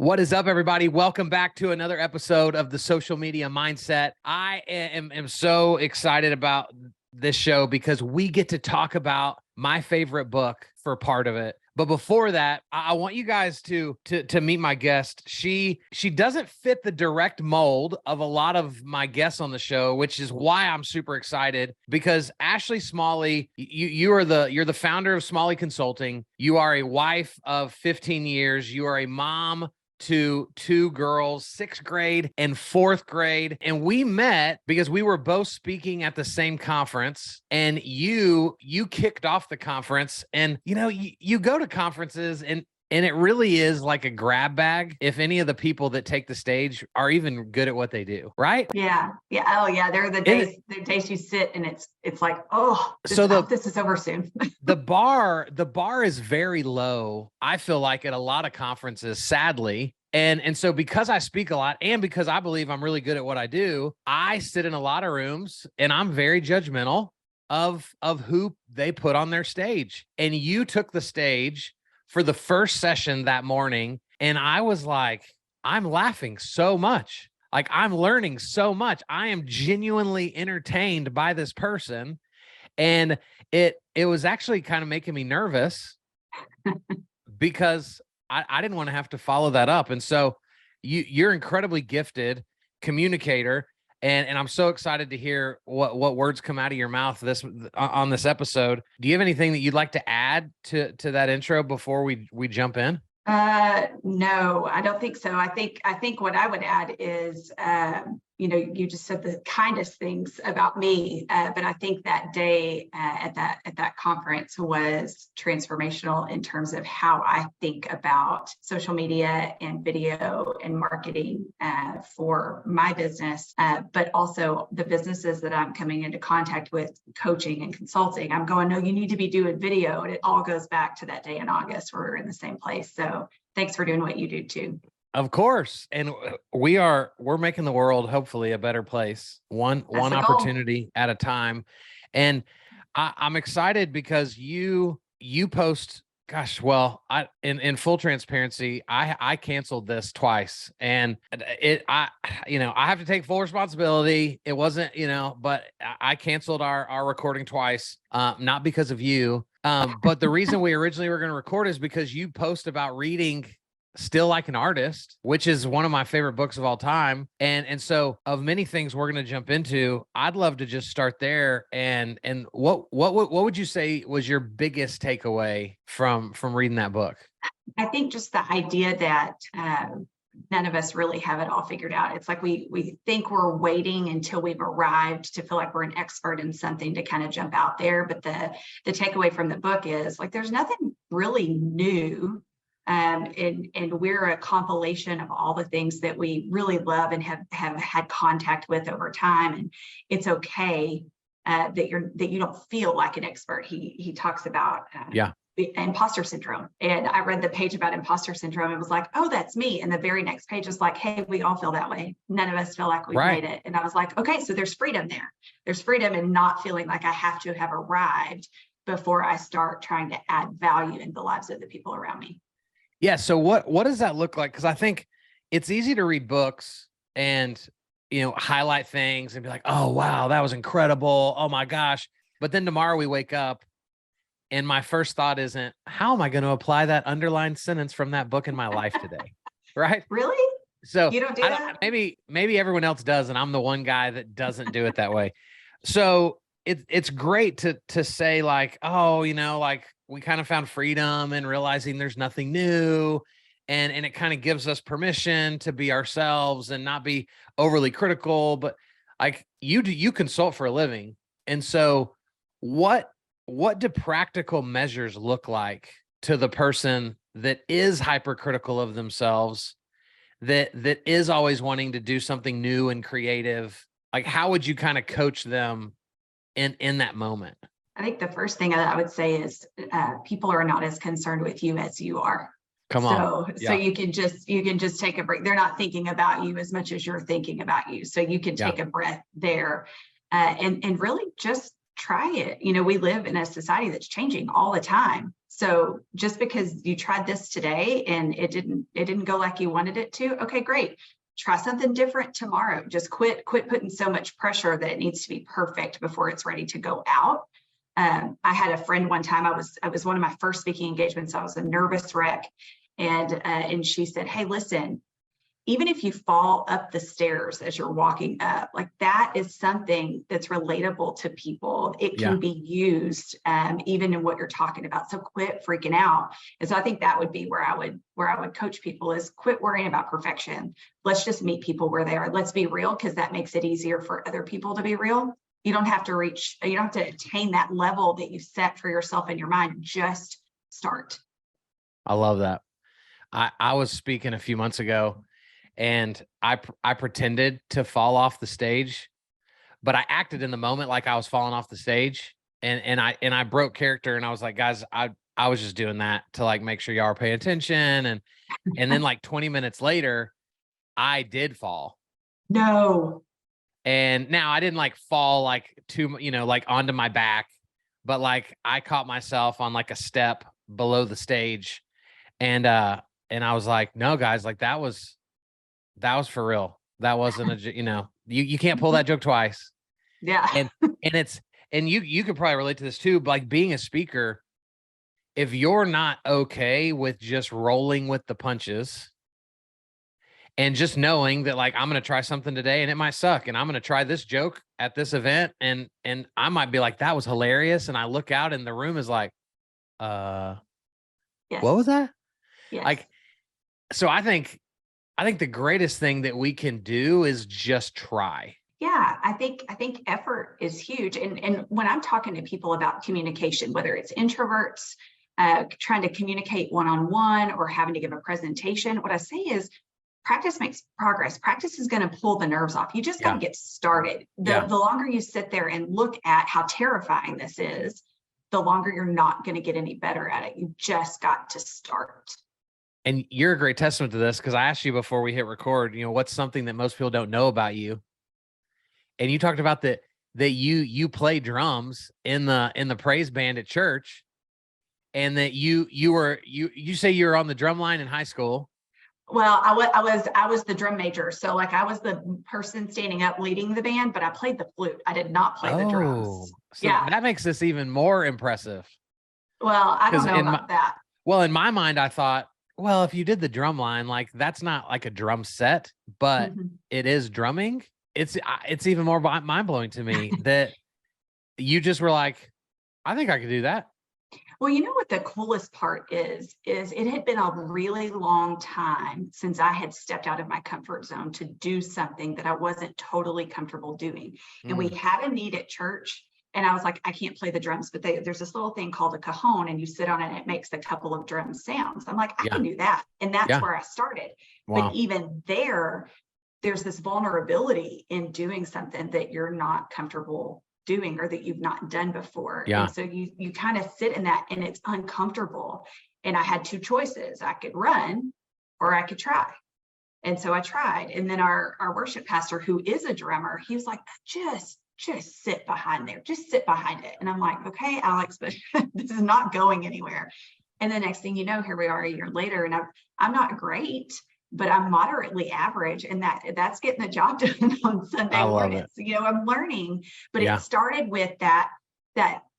What is up, everybody? Welcome back to another episode of the Social Media Mindset. I am so excited about this show because we get to talk about my favorite book for part of it. But before that, I want you guys to meet my guest. She doesn't fit the direct mold of a lot of my guests on the show, which is why I'm super excited, because Ashley Smalley, you're the founder of Smalley Consulting. You are a wife of 15 years. You are a mom to two girls, 6th grade and 4th grade. And we met because we were both speaking at the same conference, and you kicked off the conference. And you go to conferences and it really is like a grab bag if any of the people that take the stage are even good at what they do, right? Yeah. Oh yeah. There are the days you sit and it's like, oh, this is over soon. the bar is very low, I feel like, at a lot of conferences, sadly. And so because I speak a lot and because I believe I'm really good at what I do, I sit in a lot of rooms and I'm very judgmental of who they put on their stage. And you took the stage for the first session that morning, and I was like, I'm laughing so much. Like, I'm learning so much. I am genuinely entertained by this person. And it was actually kind of making me nervous because I didn't want to have to follow that up. And so you're incredibly gifted communicator. And I'm so excited to hear what words come out of your mouth on this episode. Do you have anything that you'd like to add to that intro before we jump in? No, I don't think so. I think what I would add is, you just said the kindest things about me, but I think that day at that conference was transformational in terms of how I think about social media and video and marketing for my business, but also the businesses that I'm coming into contact with, coaching and consulting. I'm going, no, you need to be doing video, and it all goes back to that day in August where we were in the same place. So thanks for doing what you do too. Of course. And we're making the world hopefully a better place, one opportunity at a time. And I'm excited because you post, gosh, well, in full transparency, I canceled this twice, and I have to take full responsibility. It wasn't, but I canceled our recording twice, not because of you. But the reason we originally were going to record is because you post about reading Still Like an Artist, which is one of my favorite books of all time. And so of many things we're going to jump into, I'd love to just start there. And what would you say was your biggest takeaway from reading that book? I think just the idea that none of us really have it all figured out. It's like we think we're waiting until we've arrived to feel like we're an expert in something to kind of jump out there. But the takeaway from the book is like, there's nothing really new. And we're a compilation of all the things that we really love and have had contact with over time. And it's okay that you don't feel like an expert. He talks about imposter syndrome. And I read the page about imposter syndrome and was like, oh, that's me. And the very next page is like, hey, we all feel that way. None of us feel like we've made it. And I was like, okay, so there's freedom there. There's freedom in not feeling like I have to have arrived before I start trying to add value in the lives of the people around me. Yeah. So what does that look like? Because I think it's easy to read books and, highlight things and be like, oh, wow, that was incredible. Oh, my gosh. But then tomorrow we wake up and my first thought isn't, how am I going to apply that underlined sentence from that book in my life today? Right? Really? So you don't do that? Maybe everyone else does, and I'm the one guy that doesn't do it that way. So it's great to say like, oh, like we kind of found freedom and realizing there's nothing new. And it kind of gives us permission to be ourselves and not be overly critical. But like you consult for a living. And so what do practical measures look like to the person that is hypercritical of themselves, that is always wanting to do something new and creative? Like, how would you kind of coach them in that moment? I think the first thing I would say is people are not as concerned with you as you are. So you can just take a break. They're not thinking about you as much as you're thinking about you. So you can take a breath there and really just try it. We live in a society that's changing all the time. So just because you tried this today and it didn't go like you wanted it to, okay, great. Try something different tomorrow. Just quit putting so much pressure that it needs to be perfect before it's ready to go out. I had a friend one time, I was one of my first speaking engagements. I was a nervous wreck. And she said, hey, listen, even if you fall up the stairs as you're walking up, like that is something that's relatable to people. It can be used even in what you're talking about. So quit freaking out. And so I think that would be where I would coach people is quit worrying about perfection. Let's just meet people where they are. Let's be real, because that makes it easier for other people to be real. You don't have to attain that level that you set for yourself in your mind. Just start. I love that. I was speaking a few months ago, and I pretended to fall off the stage, but I acted in the moment like I was falling off the stage, and I broke character, and I was like, guys, I was just doing that to like make sure y'all are paying attention, and then like 20 minutes later, I did fall. No. And now I didn't like fall like like onto my back, but like I caught myself on like a step below the stage, and I was like, no, guys, like that was for real. That wasn't you can't pull that joke twice. Yeah. And you could probably relate to this too. Like being a speaker, if you're not okay with just rolling with the punches and just knowing that like, I'm going to try something today and it might suck, and I'm going to try this joke at this event. And I might be like, that was hilarious. And I look out and the room is like, yes. What was that? Yes. Like, so I think the greatest thing that we can do is just try. Yeah, I think effort is huge. And when I'm talking to people about communication, whether it's introverts trying to communicate one-on-one or having to give a presentation, what I say is practice makes progress. Practice is going to pull the nerves off. You just got to get started. The longer you sit there and look at how terrifying this is, the longer you're not going to get any better at it. You just got to start. And you're a great testament to this, because I asked you before we hit record, what's something that most people don't know about you? And you talked about that you play drums in the praise band at church, and that you say you were on the drum line in high school. Well, I was the drum major. So like I was the person standing up leading the band, but I played the flute. I did not play the drums. So that makes this even more impressive. Well, I don't know about that. Well, in my mind, I thought, well, if you did the drum line, like that's not like a drum set, but it is drumming. It's even more mind blowing to me that you just were like, I think I could do that. Well, you know what the coolest part is it had been a really long time since I had stepped out of my comfort zone to do something that I wasn't totally comfortable doing. And we had a need at church, and I was like, I can't play the drums, but there's this little thing called a cajon, and you sit on it and it makes a couple of drum sounds. I'm like, I can do that. And that's where I started. Wow. But even there's this vulnerability in doing something that you're not comfortable doing or that you've not done before. And so you kind of sit in that, and it's uncomfortable. And I had two choices. I could run or I could try. And so I tried. And then our worship pastor, who is a drummer, he was like, just sit behind there, just sit behind it. And I'm like, okay, Alex, but this is not going anywhere. And the next thing you know, here we are a year later, and I'm not great, but I'm moderately average, and that's getting the job done on Sunday mornings. I'm learning, but it started with that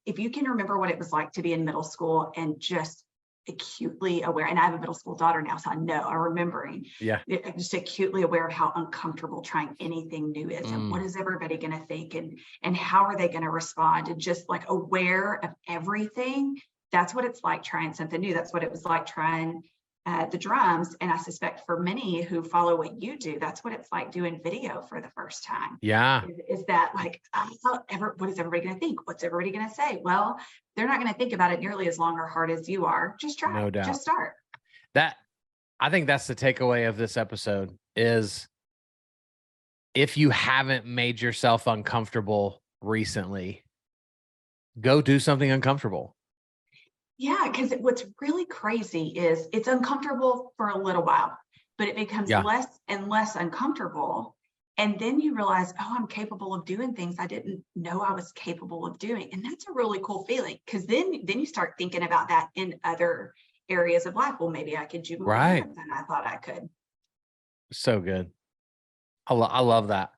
if you can remember what it was like to be in middle school and just acutely aware, and I have a middle school daughter now, so I'm remembering, just acutely aware of how uncomfortable trying anything new is, and what is everybody going to think, and how are they going to respond, and just like aware of everything. That's what it's like trying something new. That's what it was like trying the drums. And I suspect for many who follow what you do, that's what it's like doing video for the first time. Yeah. Is that like, what is everybody going to think? What's everybody going to say? Well, they're not going to think about it nearly as long or hard as you are. Just try. No doubt. Just start. I think that's the takeaway of this episode is, if you haven't made yourself uncomfortable recently, go do something uncomfortable. Yeah, because what's really crazy is it's uncomfortable for a little while, but it becomes less and less uncomfortable. And then you realize, oh, I'm capable of doing things I didn't know I was capable of doing. And that's a really cool feeling, because then you start thinking about that in other areas of life. Well, maybe I could do more Right. than I thought I could. So good. I love that.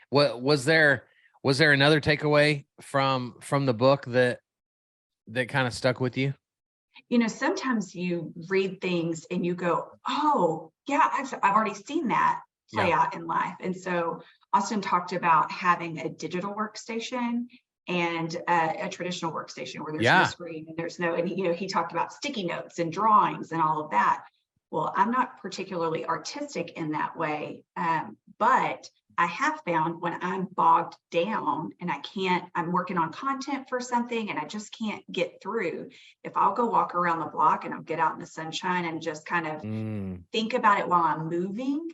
What was there another takeaway from the book that kind of stuck with you? You know, sometimes you read things and you go, oh, yeah, I've already seen that play Yeah. out in life. And so Austin talked about having a digital workstation and a traditional workstation where there's no Yeah. screen and there's no, and you know, he talked about sticky notes and drawings and all of that. Well, I'm not particularly artistic in that way, but I have found when I'm bogged down and I'm working on content for something and I just can't get through, if I'll go walk around the block and I'll get out in the sunshine and just kind of think about it while I'm moving,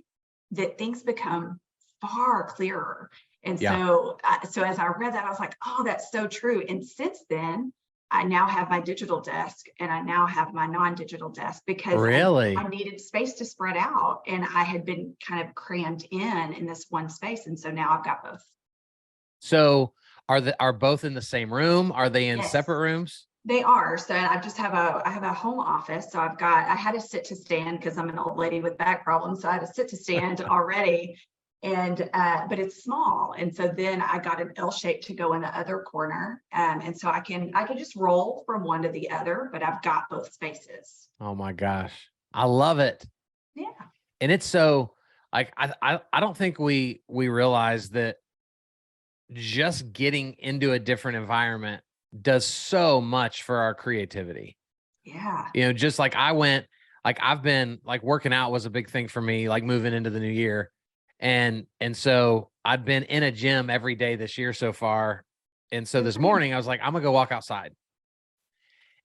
that things become far clearer. And Yeah. so as I read that, I was like, oh, that's so true. And since then, I now have my digital desk and I now have my non-digital desk, because Really? I needed space to spread out, and I had been kind of crammed in this one space. And so now I've got both. So are both in the same room? Are they in Yes, separate rooms? they are. So I just have I have a home office. So I had a sit to stand because I'm an old lady with back problems. So I have a sit to stand already. And but it's small, and so then I got an L shape to go in the other corner, and so I can just roll from one to the other, but I've got both spaces. Oh my gosh, I love it. Yeah, And it's so, like, I don't think we realize that just getting into a different environment does so much for our creativity. yeah, You know, just like I've been like, working out was a big thing for me, like moving into the new year. And so I'd been in a gym every day this year so far. And so good this for you. morning I was like, I'm gonna go walk outside.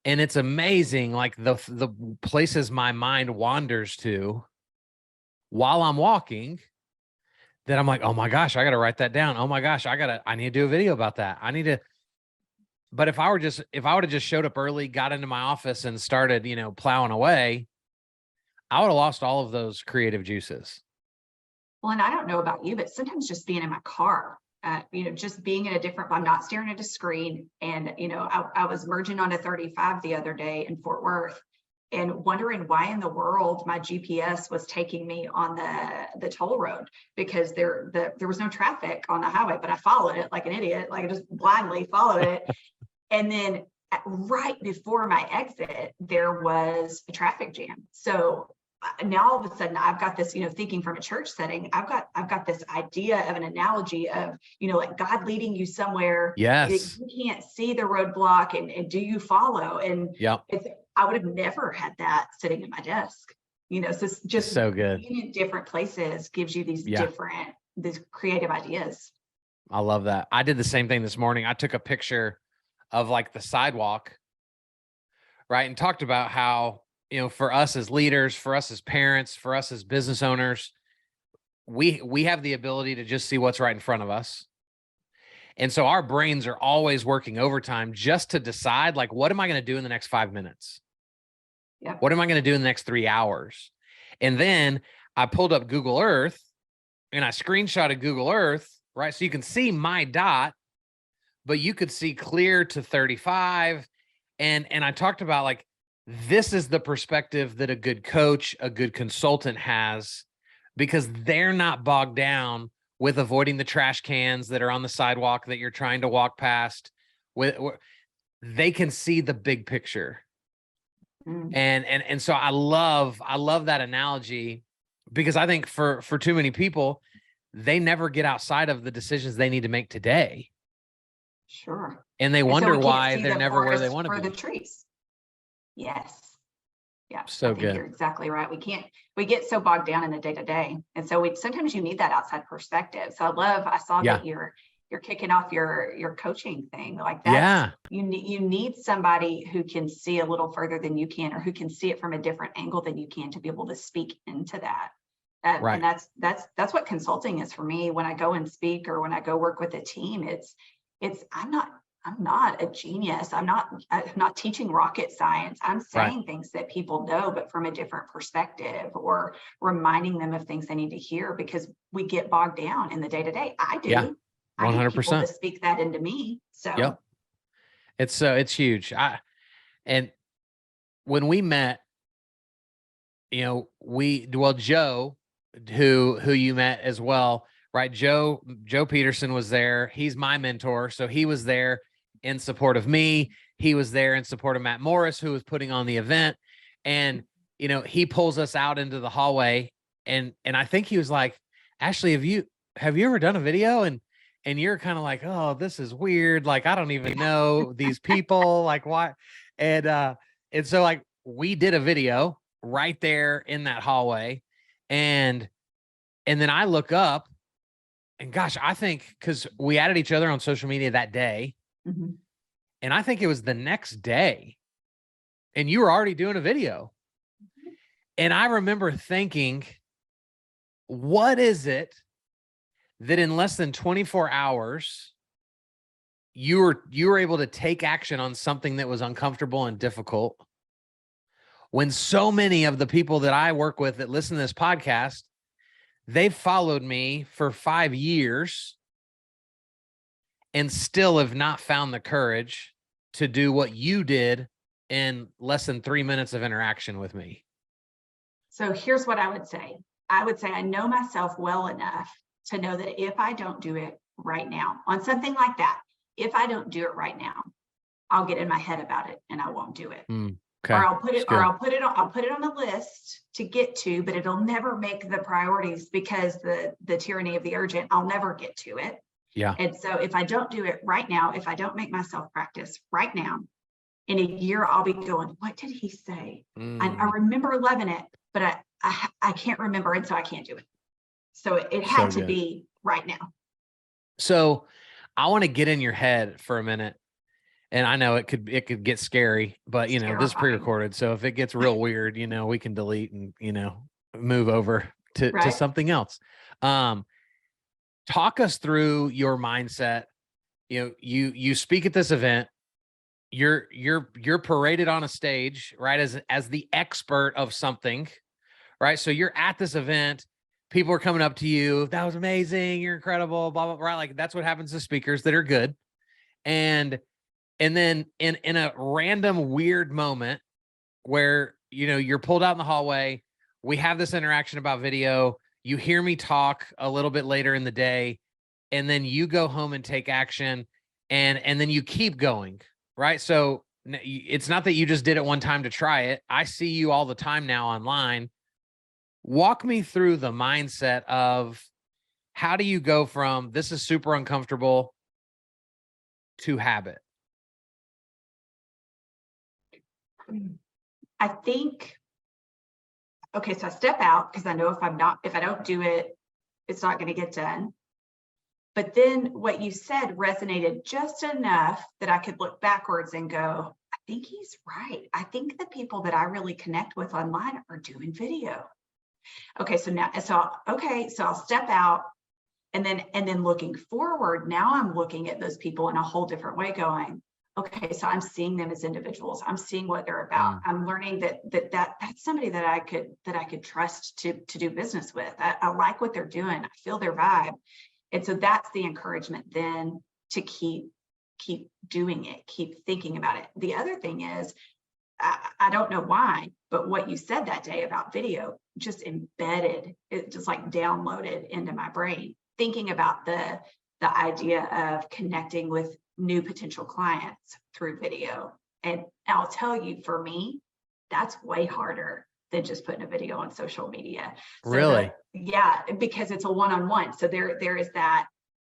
And it's amazing, like the places my mind wanders to while I'm walking, that I'm like, oh my gosh, I gotta write that down. Oh my gosh, I need to do a video about that. But if I would have just showed up early, got into my office and started, plowing away, I would have lost all of those creative juices. Well, and I don't know about you, but sometimes just being in my car, you know, just being in a different, I'm not staring at a screen. And, you know, I was merging onto 35 the other day in Fort Worth and wondering why in the world my GPS was taking me on the toll road, because there was no traffic on the highway, but I followed it like an idiot, like I just blindly followed it. And then right before my exit, there was a traffic jam. So now all of a sudden I've got this, you know, thinking from a church setting, I've got this idea of an analogy of, you know, like God leading you somewhere. Yes. You can't see the roadblock, and do you follow? And Yep. I would have never had that sitting at my desk, you know, so just So good. being in different places gives you these these creative ideas. I love that. I did the same thing this morning. I took a picture of like the sidewalk, right? And talked about how, for us as leaders, for us as parents, for us as business owners, we have the ability to just see what's right in front of us. And so our brains are always working overtime just to decide, like, what am I going to do in the next 5 minutes? Yep. What am I going to do in the next 3 hours? And then I pulled up Google Earth and I screenshotted Google Earth, right? So you can see my dot, but you could see clear to 35. And I talked about, like, this is the perspective that a good coach, a good consultant has, because they're not bogged down with avoiding the trash cans that are on the sidewalk that you're trying to walk past. They can see the big picture. And so I love that analogy, because I think for too many people, they never get outside of the decisions they need to make today. Sure. And they wonder why they're never where they want to be. The trees. Yes. Yeah. So I think good. You're exactly right. We get so bogged down in the day to day. And so sometimes you need that outside perspective. So I saw that you're kicking off your coaching thing. Like that. Yeah. You need somebody who can see a little further than you can, or who can see it from a different angle than you can, to be able to speak into that. Right. And that's what consulting is for me. When I go and speak, or when I go work with a team, I'm I'm not a genius. I'm not teaching rocket science. I'm saying things that people know, but from a different perspective, or reminding them of things they need to hear, because we get bogged down in the day to day. I do. Yeah, I need people 100%. to speak that into me. So Yep. It's huge. And when we met, Joe, who you met as well, right? Joe Peterson was there. He's my mentor. So he was there in support of me. He was there in support of Matt Morris, who was putting on the event. And, he pulls us out into the hallway, and I think he was like, Ashley, have you ever done a video? And you're kind of like, oh, this is weird. Like, I don't even know these people, like why? And so like we did a video right there in that hallway. And then I look up, and gosh, I think, because we added each other on social media that day. Mhm. And I think it was the next day, and you were already doing a video. And I remember thinking, what is it that in less than 24 hours, you were able to take action on something that was uncomfortable and difficult, when so many of the people that I work with that listen to this podcast, they've followed me for 5 years and still have not found the courage to do what you did in less than 3 minutes of interaction with me? So here's what I would say. I know myself well enough to know that if I don't do it right now on something like that, if I don't do it right now, I'll get in my head about it and I won't do it. Okay. Or I'll put it on the list to get to, but it'll never make the priorities, because the tyranny of the urgent, I'll never get to it. Yeah. And so if I don't do it right now, if I don't make myself practice right now, in a year, I'll be going, what did he say? I remember loving it, but I can't remember. And so I can't do it. So it had to be right now. So I want to get in your head for a minute. And I know it could get scary, but this is pre-recorded. So if it gets real weird, we can delete and, move over to something else. Talk us through your mindset. You speak at this event, you're paraded on a stage, right? As the expert of something, right? So you're at this event, people are coming up to you. That was amazing. You're incredible, blah, blah, blah. Right? Like that's what happens to speakers that are good. And then in a random weird moment where, you're pulled out in the hallway, we have this interaction about video, you hear me talk a little bit later in the day, and then you go home and take action, and then you keep going, right? So it's not that you just did it one time to try it. I see you all the time now online. Walk me through the mindset of how do you go from this is super uncomfortable to habit? I think, okay, so I step out because I know if I don't do it, it's not going to get done. But then what you said resonated just enough that I could look backwards and go, I think he's right. I think the people that I really connect with online are doing video. Okay, so I'll step out, and then looking forward, now I'm looking at those people in a whole different way, going, okay, so I'm seeing them as individuals. I'm seeing what they're about. I'm learning that's somebody that I could trust to do business with. I like what they're doing. I feel their vibe. And so that's the encouragement then to keep doing it, keep thinking about it. The other thing is, I don't know why, but what you said that day about video just embedded, it just like downloaded into my brain, thinking about the idea of connecting with new potential clients through video. And I'll tell you, for me, that's way harder than just putting a video on social media. So really? Yeah, because it's a one-on-one. So there is that.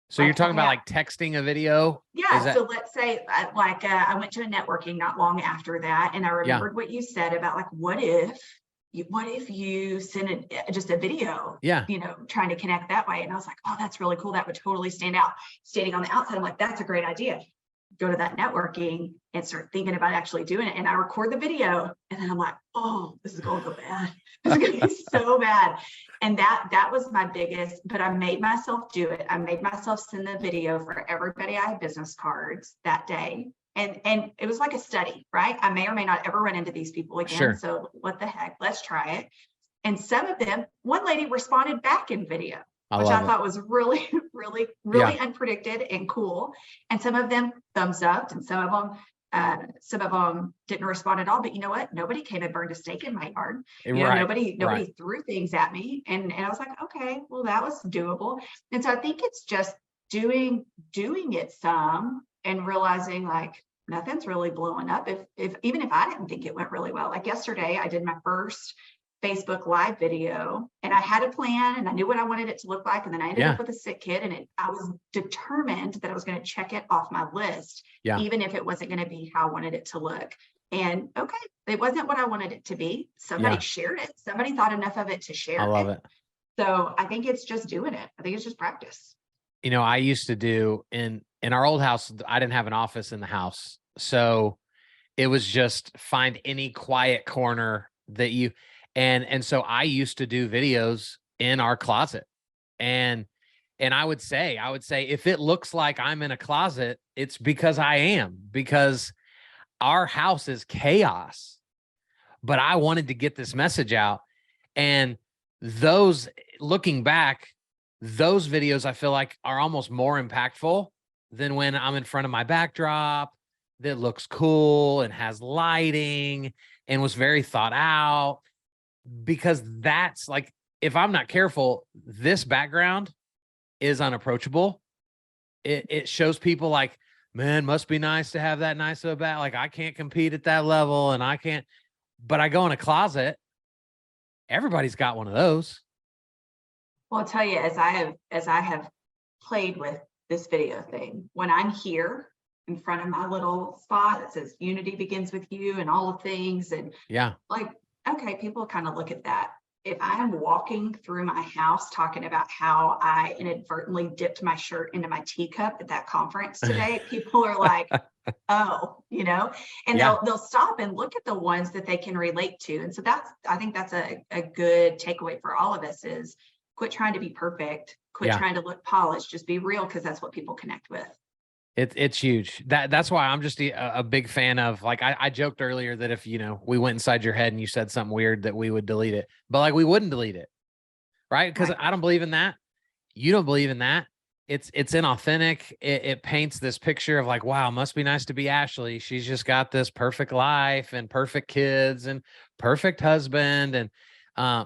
So you're talking about like texting a video? Yeah. So let's say I went to a networking not long after that, and I remembered what you said about like, what if you send just a video, trying to connect that way. And I was like, oh, that's really cool. That would totally stand out. Standing on the outside, I'm like, that's a great idea. go to that networking and start thinking about actually doing it. And I record the video and then I'm like, oh, this is going to go bad. This is going to be so bad. And that was my biggest, but I made myself do it. I made myself send the video for everybody. I had business cards that day. And it was like a study, right? I may or may not ever run into these people again. Sure. So what the heck, let's try it. And some of them, one lady responded back in video, which I thought was really, really, really unpredicted and cool. And some of them thumbs up, and some of them didn't respond at all. But you know what? Nobody came and burned a stake in my yard. You know, nobody threw things at me. And I was like, okay, well, that was doable. And so I think it's just doing it some and realizing like nothing's really blowing up. If even if I didn't think it went really well, like yesterday, I did my first Facebook Live video and I had a plan and I knew what I wanted it to look like. And then I ended up with a sick kid, and I was determined that I was going to check it off my list, even if it wasn't going to be how I wanted it to look. And okay, it wasn't what I wanted it to be. Somebody shared it. Somebody thought enough of it to share it. I love it. So I think it's just doing it. I think it's just practice. You know, I used to do in our old house, I didn't have an office in the house. So it was just find any quiet corner that you, and so I used to do videos in our closet. And I would say, if it looks like I'm in a closet, it's because I am, because our house is chaos, but I wanted to get this message out. And those, looking back, those videos I feel like are almost more impactful than when I'm in front of my backdrop that looks cool and has lighting and was very thought out, because that's like, if I'm not careful, this background is unapproachable. It shows people like, man, must be nice to have that nice of a back. Like I can't compete at that level and I can't, but I go in a closet, everybody's got one of those. Well, I'll tell you, as I have played with this video thing, when I'm here in front of my little spot that says unity begins with you and all the things, and like, okay, people kind of look at that. If I am walking through my house talking about how I inadvertently dipped my shirt into my teacup at that conference today, people are like, oh, you know, and they'll stop and look at the ones that they can relate to. And so I think that's a good takeaway for all of us is quit trying to be perfect, quit trying to look polished, just be real, because that's what people connect with. It's huge. That's why I'm just a big fan of, like, I joked earlier that if, you know, we went inside your head and you said something weird that we would delete it, but like we wouldn't delete it. Right. Cause I don't believe in that. You don't believe in that. It's inauthentic. It paints this picture of like, wow, must be nice to be Ashley. She's just got this perfect life and perfect kids and perfect husband. And,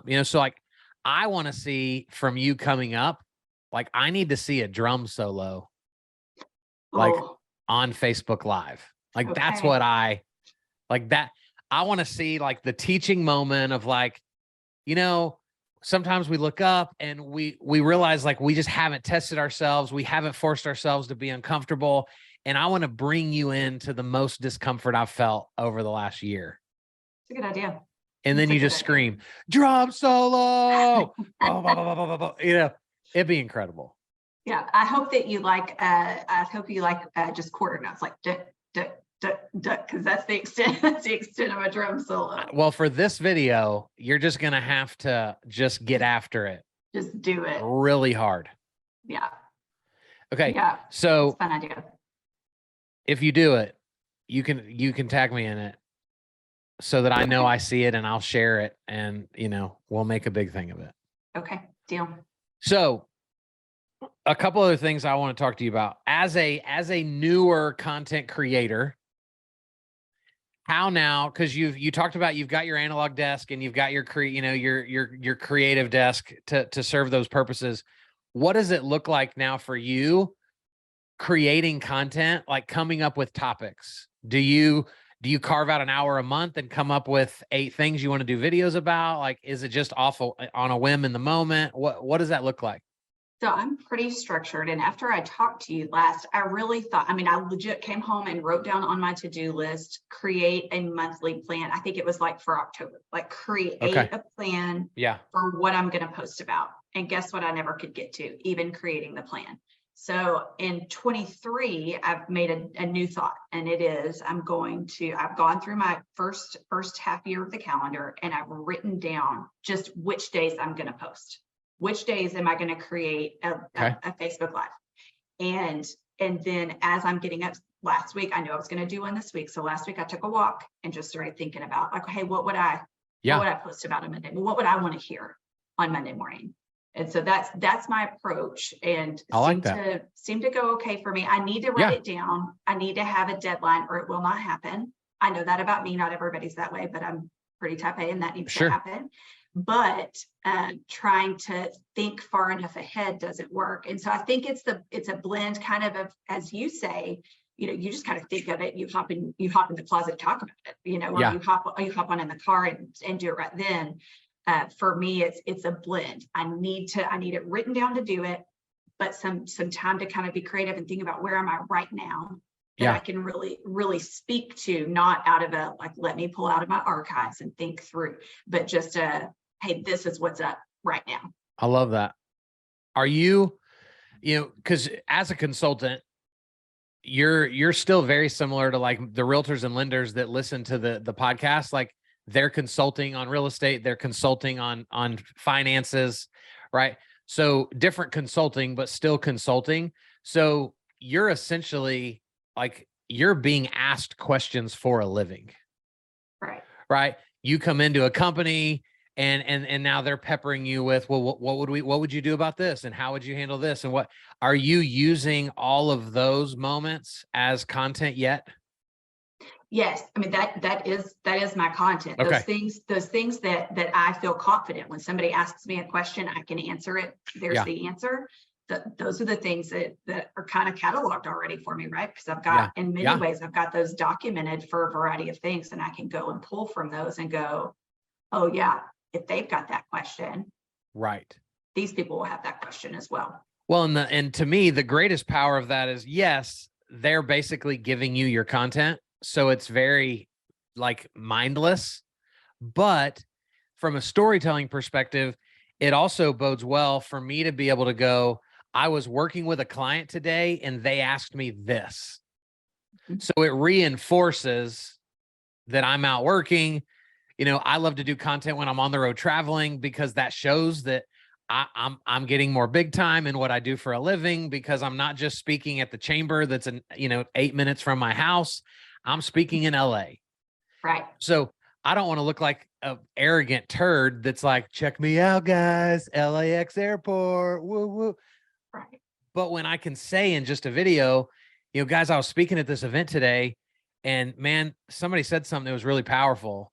you know, so like, I want to see from you coming up, like I need to see a drum solo, like on Facebook Live. Like that's what I like, that I want to see, like the teaching moment of like, you know, sometimes we look up and we realize like we just haven't tested ourselves. We haven't forced ourselves to be uncomfortable. And I want to bring you into the most discomfort I've felt over the last year. It's a good idea. And then you just scream, drum solo. You know, it'd be incredible. Yeah, I hope that you like. I hope you like just quarter notes, like duh, duh, duh, duh, because that's the extent. That's the extent of a drum solo. Well, for this video, you're just gonna have to just get after it. Just do it really hard. Yeah. Okay. Yeah. So fun idea. If you do it, you can tag me in it, so that I know I see it and I'll share it, and you know, we'll make a big thing of it. Okay, deal. So a couple other things I want to talk to you about as a newer content creator. How now, because you talked about you've got your analog desk and you've got your your creative desk to serve those purposes. What does it look like now for you creating content, like coming up with topics? Do you carve out an hour a month and come up with 8 things you want to do videos about? Like, is it just awful on a whim in the moment? What does that look like? So I'm pretty structured. And after I talked to you last, I really thought, I mean, I legit came home and wrote down on my to-do list, create a monthly plan. I think it was like for October, like create a plan for what I'm going to post about. And guess what? I never could get to, even creating the plan. So in 23, I've made a new thought, and it is I've gone through my first half year of the calendar, and I've written down just which days I'm going to post. Which days am I going to create a Facebook Live? And then as I'm getting up, last week, I knew I was going to do one this week. So last week I took a walk and just started thinking about like, hey, what would I post about on Monday? What would I want to hear on Monday morning? And so that's my approach, and seem to go okay for me. I need to write it down. I need to have a deadline or it will not happen. I know that about me. Not everybody's that way, but I'm pretty type A and that needs to happen. But trying to think far enough ahead doesn't work. And so I think it's a blend kind of as you say, you know, you just kind of think of it, you hop in the closet and talk about it, you know, or you hop on in the car and do it right then. For me, it's a blend. I need it written down to do it, but some time to kind of be creative and think about where am I right now that I can really, really speak to, not out of let me pull out of my archives and think through, but just hey, this is what's up right now. I love that. Are you know, because as a consultant, you're still very similar to like the realtors and lenders that listen to the podcast. Like they're consulting on real estate, they're consulting on finances, right? So different consulting, but still consulting. So you're essentially like you're being asked questions for a living, right? You come into a company and now they're peppering you with, well, what would you do about this? And how would you handle this? And what are you using all of those moments as content yet? Yes. I mean, that is my content. Okay. Those things that I feel confident when somebody asks me a question, I can answer it. There's the answer. Those are the things that are kind of cataloged already for me, right? Because I've got, in many ways, I've got those documented for a variety of things, and I can go and pull from those and go, oh yeah, if they've got that question, right, these people will have that question as well. Well, and to me, the greatest power of that is, yes, they're basically giving you your content. So it's very like mindless, but from a storytelling perspective, it also bodes well for me to be able to go, I was working with a client today and they asked me this. So it reinforces that I'm out working. You know, I love to do content when I'm on the road traveling because that shows that I'm getting more big time in what I do for a living, because I'm not just speaking at the chamber that's 8 minutes from my house. I'm speaking in LA. Right. So I don't want to look like an arrogant turd that's like, check me out, guys, LAX airport, woo, woo. Right. But when I can say in just a video, you know, guys, I was speaking at this event today and man, somebody said something that was really powerful.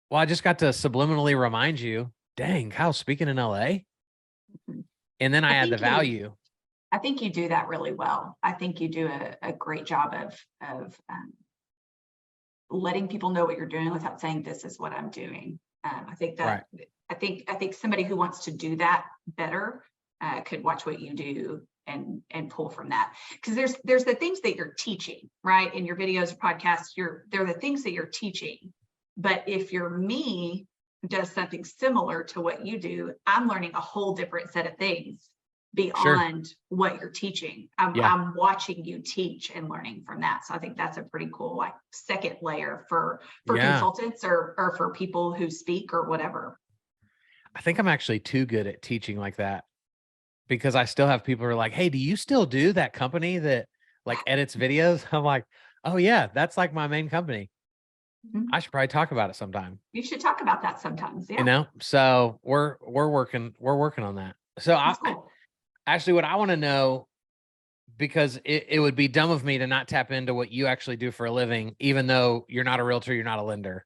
Well, I just got to subliminally remind you, dang, Kyle's speaking in LA. And then I add the value. I think you do that really well. I think you do a great job of letting people know what you're doing without saying, this is what I'm doing. I think that, I think somebody who wants to do that better could watch what you do and pull from that. Because there's the things that you're teaching, right? In your videos or podcasts, they're the things that you're teaching. But if your me does something similar to what you do, I'm learning a whole different set of things beyond what you're teaching. I'm watching you teach and learning from that. So I think that's a pretty cool like second layer for consultants or for people who speak or whatever. I think I'm actually too good at teaching like that, because I still have people who are like, hey, do you still do that company that like edits videos? I'm like, oh yeah, that's like my main company. I should probably talk about it sometime. You should talk about that sometimes. Yeah. You know, so we're working on that. So actually what I want to know, because it would be dumb of me to not tap into what you actually do for a living, even though you're not a realtor, you're not a lender,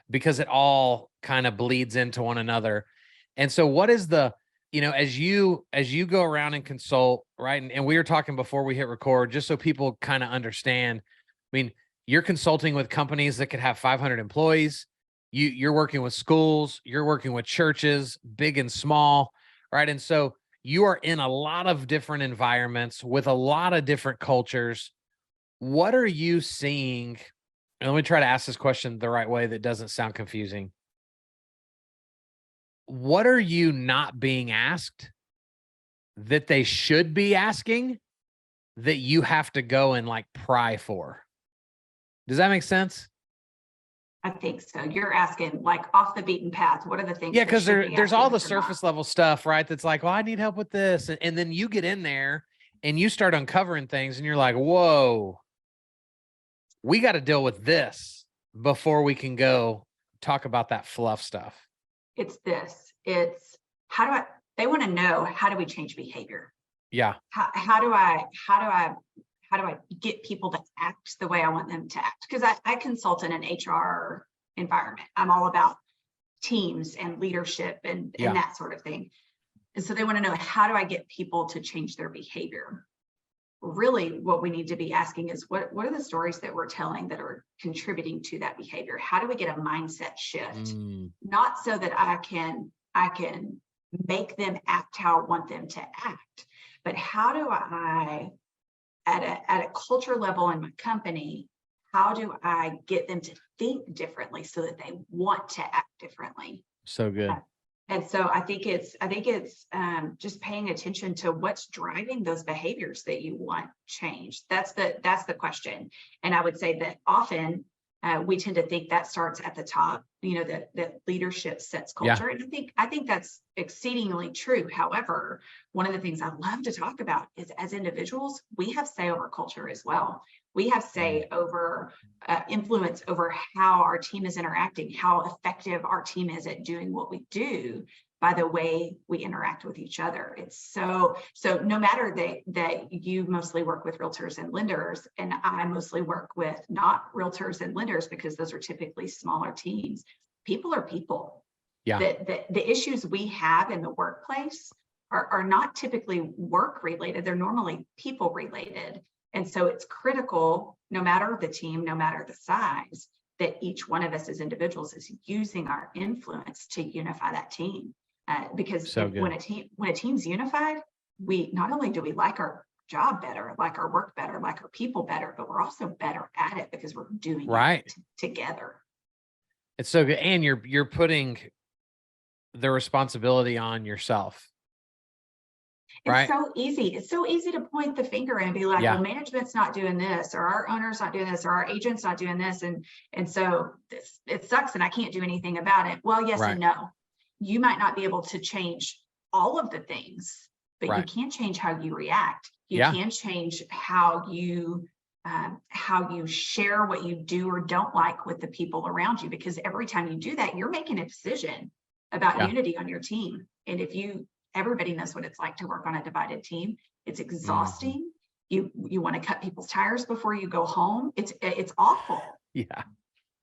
because it all kind of bleeds into one another. And so what is the, you know, as you go around and consult, right? And we were talking before we hit record, just so people kind of understand, I mean, you're consulting with companies that could have 500 employees. You're working with schools, you're working with churches, big and small, right? And so you are in a lot of different environments with a lot of different cultures. What are you seeing? And let me try to ask this question the right way that doesn't sound confusing. What are you not being asked that they should be asking that you have to go and like pry for. Does that make sense? I think so. You're asking like off the beaten path. What are the things? Yeah, because there's all the asking that they're not? surface level stuff, right? That's like, well, I need help with this. And then you get in there and you start uncovering things and you're like, whoa, we got to deal with this before we can go talk about that fluff stuff. It's this. It's they want to know, how do we change behavior? Yeah. How do I get people to act the way I want them to act? Because I consult in an HR environment. I'm all about teams and leadership and that sort of thing. And so they want to know, how do I get people to change their behavior? Really, what we need to be asking is, what are the stories that we're telling that are contributing to that behavior? How do we get a mindset shift? Not so that I can make them act how I want them to act, but how do I, at a culture level in my company, how do I get them to think differently so that they want to act differently? So good. And so I think it's just paying attention to what's driving those behaviors that you want changed. That's the question. And I would say that often we tend to think that starts at the top, that leadership sets culture. And I think that's exceedingly true. However, one of the things I love to talk about is, as individuals, we have say over culture as well. We have say over influence over how our team is interacting, how effective our team is at doing what we do by the way we interact with each other. It's so no matter that you mostly work with realtors and lenders, and I mostly work with not realtors and lenders, because those are typically smaller teams. People are people. Yeah. The issues we have in the workplace are not typically work related. They're normally people related. And so it's critical, no matter the team, no matter the size, that each one of us as individuals is using our influence to unify that team. Because when a team's unified, we not only do we like our job better, like our work better, like our people better, but we're also better at it because we're doing it together. It's so good. And you're putting the responsibility on yourself. It's so easy. It's so easy to point the finger and be like, well, management's not doing this, or our owner's not doing this, or our agent's not doing this. And so it sucks and I can't do anything about it. Well, yes and no. You might not be able to change all of the things, but you can change how you react. You can change how you share what you do or don't like with the people around you, because every time you do that, you're making a decision about unity on your team. And everybody knows what it's like to work on a divided team. It's exhausting. You want to cut people's tires before you go home. It's awful. Yeah.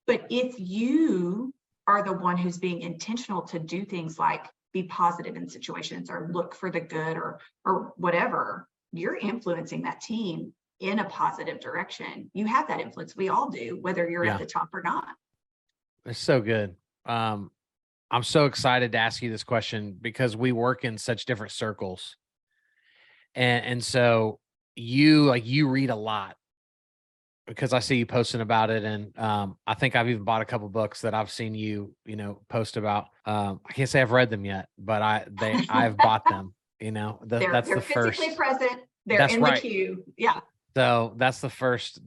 But if you are the one who's being intentional to do things like be positive in situations or look for the good or whatever, you're influencing that team in a positive direction. You have that influence. We all do, whether you're at the top or not. It's so good. I'm so excited to ask you this question because we work in such different circles. And so you read a lot, because I see you posting about it. And I think I've even bought a couple books that I've seen you post about. I can't say I've read them yet, but I've bought them, they're the physically first present. They're in the queue. Yeah. So that's the first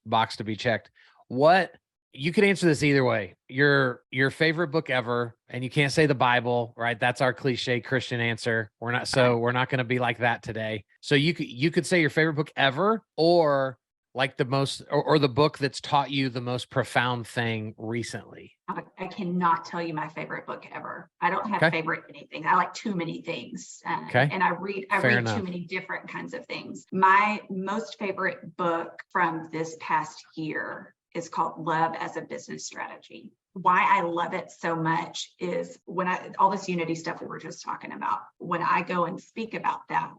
box to be checked. What, you could answer this either way. Your favorite book ever, and you can't say the Bible, right? That's our cliche Christian answer. We're not going to be like that today. So you could say your favorite book ever, or like the most, or the book that's taught you the most profound thing recently. I cannot tell you my favorite book ever. I don't have favorite anything. I like too many things. And I read too many different kinds of things. My most favorite book from this past year is called Love as a Business Strategy. Why I love it so much is all this unity stuff we were just talking about, when I go and speak about that,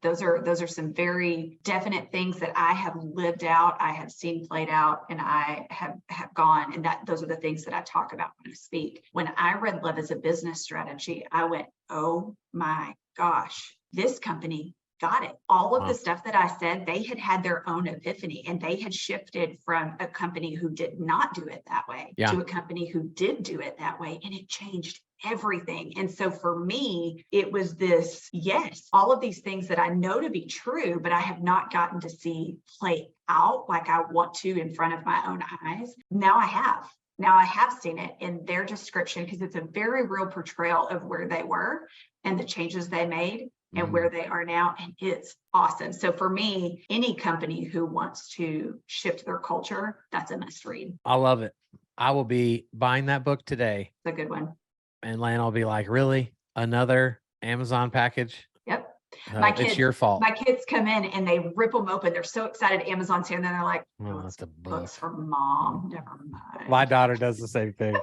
those are some very definite things that I have lived out, I have seen played out, and I have gone, and those are the things that I talk about when I speak. When I read Love as a Business Strategy, I went, oh my gosh, this company got it. All of Wow. the stuff that I said, they had had their own epiphany, and they had shifted from a company who did not do it that way Yeah. to a company who did do it that way. And it changed everything. And so for me, it was this, yes, all of these things that I know to be true, but I have not gotten to see play out like I want to in front of my own eyes. Now I have. Now I have seen it in their description, because it's a very real portrayal of where they were and the changes they made and where they are now. And it's awesome. So for me, any company who wants to shift their culture, that's a must read. I love it. I will be buying that book today. It's a good one. And Lane will be like, really? Another Amazon package? Yep. It's your fault. My kids come in and they rip them open. They're so excited Amazon's here. And then they're like, oh, that's a book. Books for mom. Never mind. My daughter does the same thing.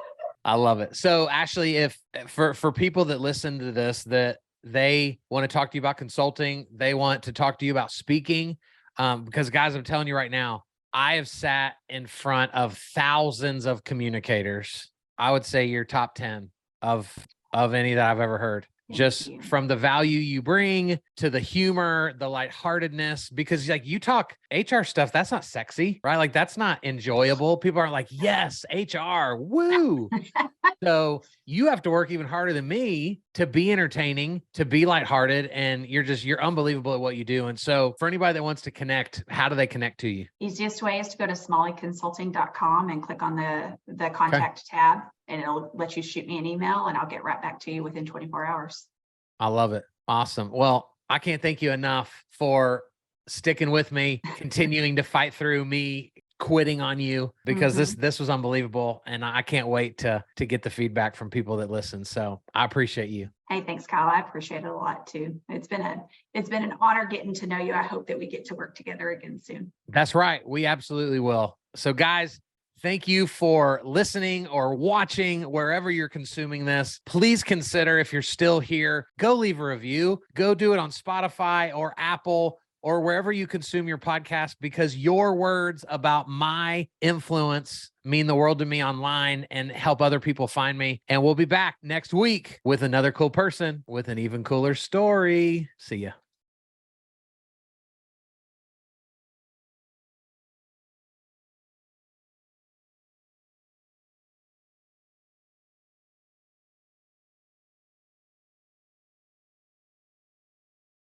I love it. So Ashley, if for people that listen to this, that they want to talk to you about consulting, they want to talk to you about speaking, because guys, I'm telling you right now, I have sat in front of thousands of communicators. I would say you're top 10 of any that I've ever heard. Just from the value you bring to the humor, the lightheartedness, because like you talk HR stuff, that's not sexy, right? Like that's not enjoyable. People aren't like, yes, HR, woo. So you have to work even harder than me to be entertaining, to be lighthearted, and you're unbelievable at what you do. And so for anybody that wants to connect, how do they connect to you? Easiest way is to go to smalleyconsulting.com and click on the contact tab, and it'll let you shoot me an email and I'll get right back to you within 24 hours. I love it. Awesome. Well, I can't thank you enough for sticking with me, continuing to fight through me quitting on you, because this was unbelievable. And I can't wait to get the feedback from people that listen. So I appreciate you. Hey, thanks, Kyle. I appreciate it a lot too. It's been an honor getting to know you. I hope that we get to work together again soon. That's right. We absolutely will. So guys, thank you for listening or watching wherever you're consuming this. Please consider, if you're still here, go leave a review. Go do it on Spotify or Apple or wherever you consume your podcast, because your words about my influence mean the world to me online and help other people find me. And we'll be back next week with another cool person with an even cooler story. See ya.